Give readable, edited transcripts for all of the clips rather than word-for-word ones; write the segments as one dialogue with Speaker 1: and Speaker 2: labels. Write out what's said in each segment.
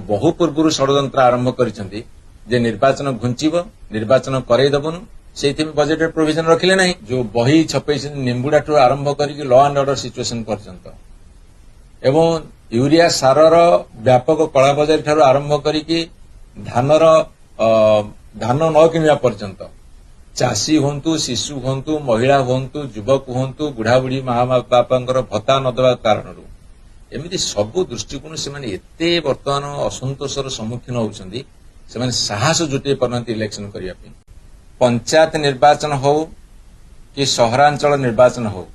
Speaker 1: बहु पूर्व षड्यंत्र आरंभ करिसेंती जे निर्वाचन घुंचीब निर्वाचन करईदेबनु से बजेट प्रोविजन रखिले नहीं। जो बही छपे निम्बुडा ठू आरंभ करके लॉ एंड ऑर्डर सिचुएशन पर्यंत एवं यूरिया सारर व्यापक कला बजारी ठारू आरंभ करके धानर धान न किणवा पर्यंत चाषी हूँ शिशु हूँ महिला हूँ युवक हूँ बुढ़ा बुढ़ी माँ बापांकर भत्ता न देवा कारण एमती सबू दृष्टिकोण से बर्तमान असंतोषर सम्मुखीन होती से साहस जुटे पारना इलेक्शन करने। पंचायत निर्वाचन हो कि सहरांचल निर्वाचन हो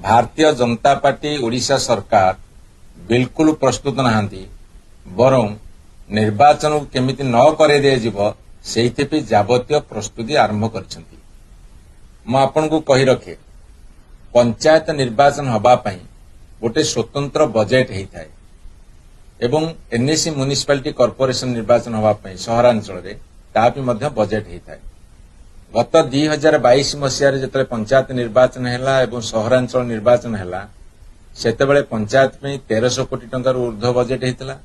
Speaker 1: भारतीय जनता पार्टी ओडिशा सरकार बिल्कुल प्रस्तुत नहांती बरं निर्वाचन को केमिति न करे दिया से जावतीय प्रस्तुति आरंभ करछंती। मु आपनको कहि रखे पंचायत निर्वाचन हबा पई गोटे स्वतंत्र बजेट हेइथाय एवं एनएसी म्युनिसिपालिटी कॉर्पोरेशन निर्वाचन हबा पई सहरांचल रे तापि मध्य बजेट हेइथाय। गत 2022 मसिया जिते पंचायत निर्वाचन हैला एवं सहरांचल निर्वाचन हैला सेतेबेले पंचायत में 1300 कोटी टंकार ऊर्ध्व बजेट हेइतला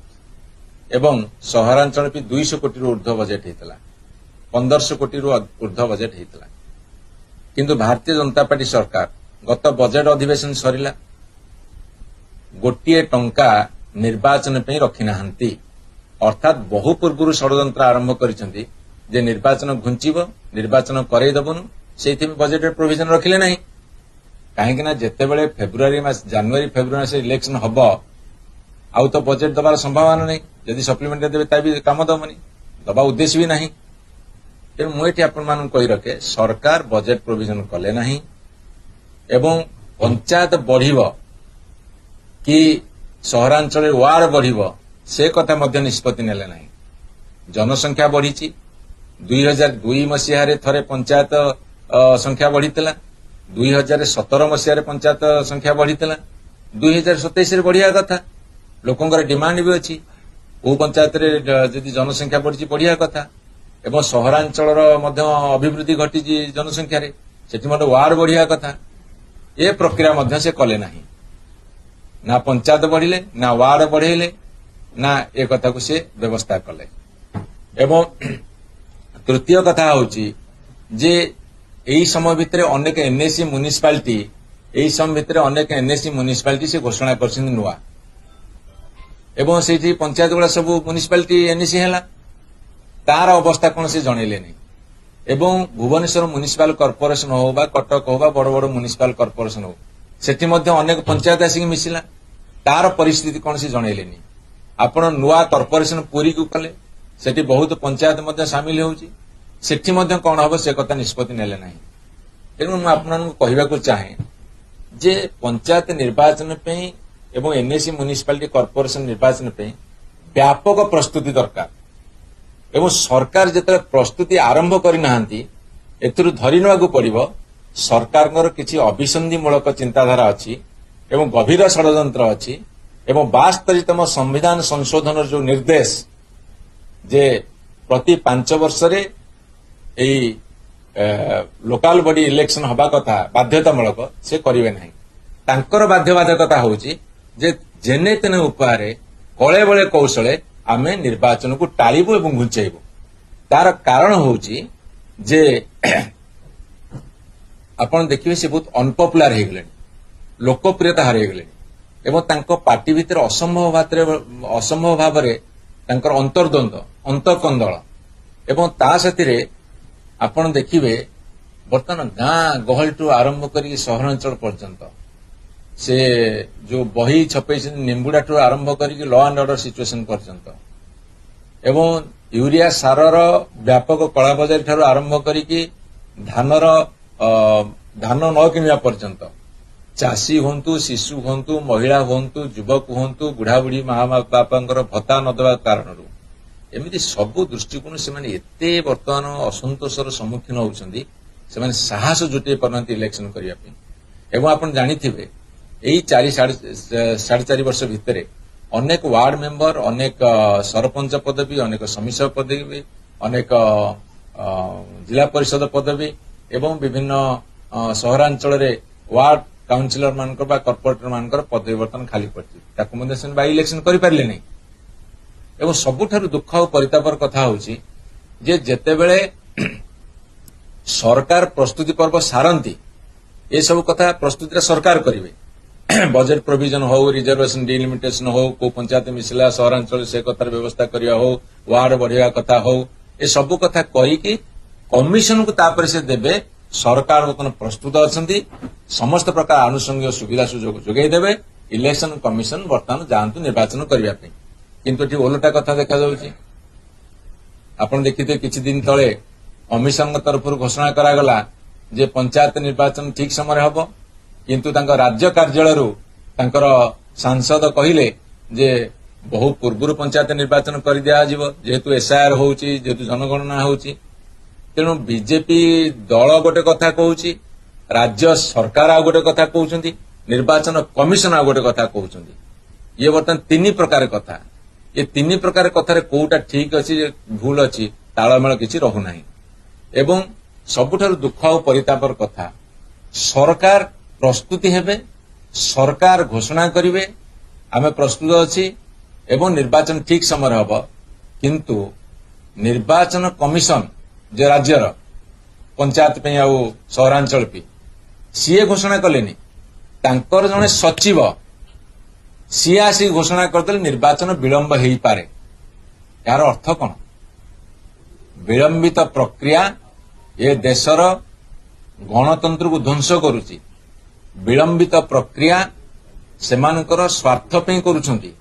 Speaker 1: एवं सहरांचल भी 200 कोटी ऊर्ध्व बजेट हेइतला 1500 कोटी ऊर्ध्व बजेट हेइतला। किंतु भारतीय जनता पार्टी सरकार गत बजेट अधिवेशन सरिला गोटे टंका निर्वाचन पे रखी नाहंती अर्थात बहु पूर्व षड्यंत्र आरंभ करिसेंती जे निर्वाचन घुंचीब निर्वाचन करईदेबनु से बजेट प्रोविजन रखिले नहीं। कहीं जितेबाला फेब्रुआरी मास जनवरी फेब्रुआरी मास इलेक्शन हम आउ तो बजेट दबार संभावना नहीं जदि सप्लीमेंट देवे ता भी काम दबनी दबा उद्देश्य भी नहीं। तेणु मुझे आपण कही रखे सरकार बजेट प्रोविजन कले नहीं एवं पंचायत बढ़िब कि सहरांचल वार्ड बढ़िब से कथा मध्य निष्पत्ति नेले नहीं। जनसंख्या बढ़ी 2002 मसीह थरे पंचायत संख्या बढ़ी 2017 मसीह पंचायत संख्या बढ़ी 2027 बढ़िया कथा लोकंर डिमांड भी अच्छी वो पंचायत जदि जनसंख्या बढ़ी बढ़िया कथा एवं सहरांचल अभिवृद्धि घटी जनसंख्या से वार्ड बढ़िया कथा ये प्रक्रिया मध्य से कले नहीं ना पंचायत बढ़िले ना वार्ड बढ़ेले ना ए कथा को से व्यवस्था कले। एवं तृतीय कथा होची जे एही समय भितर अनेक एनएसी म्युनिसिपालिटी एही समय भितर अनेक एनएसी म्युनिसिपालिटी से घोषणा करछन नुआ एवं से पंचायत गुड़ा सब म्युनिसिपालिटी एनएसी हैला तार अवस्था कौन से जनइले नहीं। एवं भुवनेश्वर म्युनिसिपल कॉर्पोरेशन हो बा कटक हो बा बड़ बड़ म्युनिसिपल कॉर्पोरेशन हो सेठी मध्य अनेक पंचायत आसिक मिसिला तार परिस्थिति कौन से जनइले नहीं। आपण नुआ कॉर्पोरेशन पूरी को कले सेठी बहुत पंचायत मध्य सामिल होउची सेठी मध्य कौन हम से कथा निष्पत्ति नेले नहीं। तेणु मैं आपन कहवाक चाहे जे पंचायत निर्वाचन पे एवं एनएसी म्युनिसिपालिटी कॉर्पोरेशन निर्वाचन पे व्यापक प्रस्तुति दरकार एवं सरकार जिते प्रस्तुति आरंभ करना एथुरु धरी नेबाकू पड़िबो सरकार किछि अभिसंधिमूलक चिंताधारा अछि एवं गभीर षड्यंत्र अछि एवं 72तम संविधान संशोधन जो निर्देश जे प्रति 5 वर्ष रे एई लोकल बॉडी इलेक्शन हबा कथा बाध्यतामूलक से करिवे नहीं। तांकर बाध्यबाधकता होउची जे जेने तेने उपाय कळे बळे कौशले आमे निर्वाचन को टाळिबो एवं घुंचेइबो। तार कारण होउची जे आपण देखिबे से बहुत अनपॉपुलर हे गेले लोकप्रियता हारि गेले एवं तांको पार्टी भीतर असंभव भावरे तांकर अंतर्द्वंद अंतकंदल एवं ता साथी आपण देखिबे बर्तमान गाँ गहल टू आरंभ करी सहरांचल पर्यंत से जो बही छपे निम्बुडा ठू आरंभ करी लॉ एंड ऑर्डर सिचुएशन पर्यंत एवं यूरिया सारर व्यापक कला बजारी ठारू आरंभ करी धानर धान न किणवा पर्यंत चाषी हूँ शिशु हूँ महिला हूँ युवक हूँ बुढ़ा बुढ़ी माँ बापांकर भत्ता न देवा कारण एमती सबू दृष्टिकोण से बर्तमान असंतोषर सम्मुखीन होती से साहस जुटे पारना इलेक्शन करने। एवं आप जानिथिबे यही 4.5 वर्ष भितर अनेक वार्ड मेंबर अनेक सरपंच पदवी अनेक समिति पदवी अनेक जिला परिषद पदवी एवं विभिन्न सहरांचल वार्ड काउंसिलर मानकर कॉर्पोरेटर मानकर पदवी बर्तन खाली पड़ी बाई इलेक्शन कर पारे नहीं। ଏବଂ ସବୁଠାରୁ ଦୁଃଖ ଆଉ ପରିତାପର କଥା ହେଉଛି ଯେ ଯେତେବେଳେ ସରକାର ପ୍ରସ୍ତୁତି ପର୍ବ ସାରନ୍ତି ଏସବୁ କଥା ପ୍ରସ୍ତୁତିରେ ସରକାର କରିବେ ବଜେଟ୍ ପ୍ରୋଭିଜନ ହଉ ରିଜର୍ଭେସନ ଡିଲିମିଟେସନ ହଉ କୋଉ ପଞ୍ଚାୟତ ମିଶିଲା ସହରାଞ୍ଚଳ ସେ କଥାର ବ୍ୟବସ୍ଥା କରିବା ହଉ ୱାର୍ଡ ବଢିବା କଥା ହଉ ଏସବୁ କଥା କହିକି କମିଶନକୁ ତାପରେ ସେ ଦେବେ ସରକାର ବର୍ତ୍ତମାନ ପ୍ରସ୍ତୁତ ଅଛନ୍ତି ସମସ୍ତ ପ୍ରକାର ଆନୁଷଙ୍ଗିକ ସୁବିଧା ସୁଯୋଗ ଯୋଗାଇ ଦେବେ ଇଲେକ୍ସନ କମିଶନ ବର୍ତ୍ତମାନ ଯାଆନ୍ତୁ ନିର୍ବାଚନ କରିବା ପାଇଁ କିନ୍ତୁ ଏଠି ଓଲଟା କଥା ଦେଖାଯାଉଛି ଆପଣ ଦେଖିଥିବେ କିଛି ଦିନ ତଳେ କମିଶନଙ୍କ ତରଫରୁ ଘୋଷଣା କରାଗଲା ଯେ ପଞ୍ଚାୟତ ନିର୍ବାଚନ ଠିକ ସମୟରେ ହବ କିନ୍ତୁ ତାଙ୍କ ରାଜ୍ୟ କାର୍ଯ୍ୟାଳୟରୁ ତାଙ୍କର ସାଂସଦ କହିଲେ ଯେ ବହୁ ପୂର୍ବରୁ ପଞ୍ଚାୟତ ନିର୍ବାଚନ କରିଦିଆଯିବ ଯେହେତୁ ଏସ୍ଆଇଆର୍ ହେଉଛି ଯେହେତୁ ଜନଗଣନା ହେଉଛି ତେଣୁ ବିଜେପି ଦଳ ଗୋଟେ କଥା କହୁଛି ରାଜ୍ୟ ସରକାର ଆଉ ଗୋଟେ କଥା କହୁଛନ୍ତି ନିର୍ବାଚନ କମିଶନ ଆଉ ଗୋଟେ କଥା କହୁଛନ୍ତି ଇଏ ବର୍ତ୍ତମାନ ତିନି ପ୍ରକାର କଥା ଏ ତିନି ପ୍ରକାର କଥାରେ କୋଉଟା ଠିକ ଅଛି ଭୁଲ ଅଛି ତାଳମେଳ କିଛି ରହୁନାହିଁ ଏବଂ ସବୁଠାରୁ ଦୁଃଖ ଆଉ ପରିତାପର କଥା ସରକାର ପ୍ରସ୍ତୁତି ହେବେ ସରକାର ଘୋଷଣା କରିବେ ଆମେ ପ୍ରସ୍ତୁତ ଅଛି ଏବଂ ନିର୍ବାଚନ ଠିକ ସମୟରେ ହବ କିନ୍ତୁ ନିର୍ବାଚନ କମିଶନ ଯେ ରାଜ୍ୟର ପଞ୍ଚାୟତ ପାଇଁ ଆଉ ସହରାଞ୍ଚଳ ପାଇଁ ସିଏ ଘୋଷଣା କଲେନି ତାଙ୍କର ଜଣେ ସଚିବ ସିଏ ଆସି ଘୋଷଣା କରିଦେଲେ ନିର୍ବାଚନ ବିଳମ୍ବ ହେଇପାରେ ଏହାର ଅର୍ଥ କଣ ବିଳମ୍ବିତ ପ୍ରକ୍ରିୟା ଏ ଦେଶର ଗଣତନ୍ତ୍ରକୁ ଧ୍ୱଂସ କରୁଛି ବିଳମ୍ବିତ ପ୍ରକ୍ରିୟା ସେମାନଙ୍କର ସ୍ୱାର୍ଥ ପାଇଁ କରୁଛନ୍ତି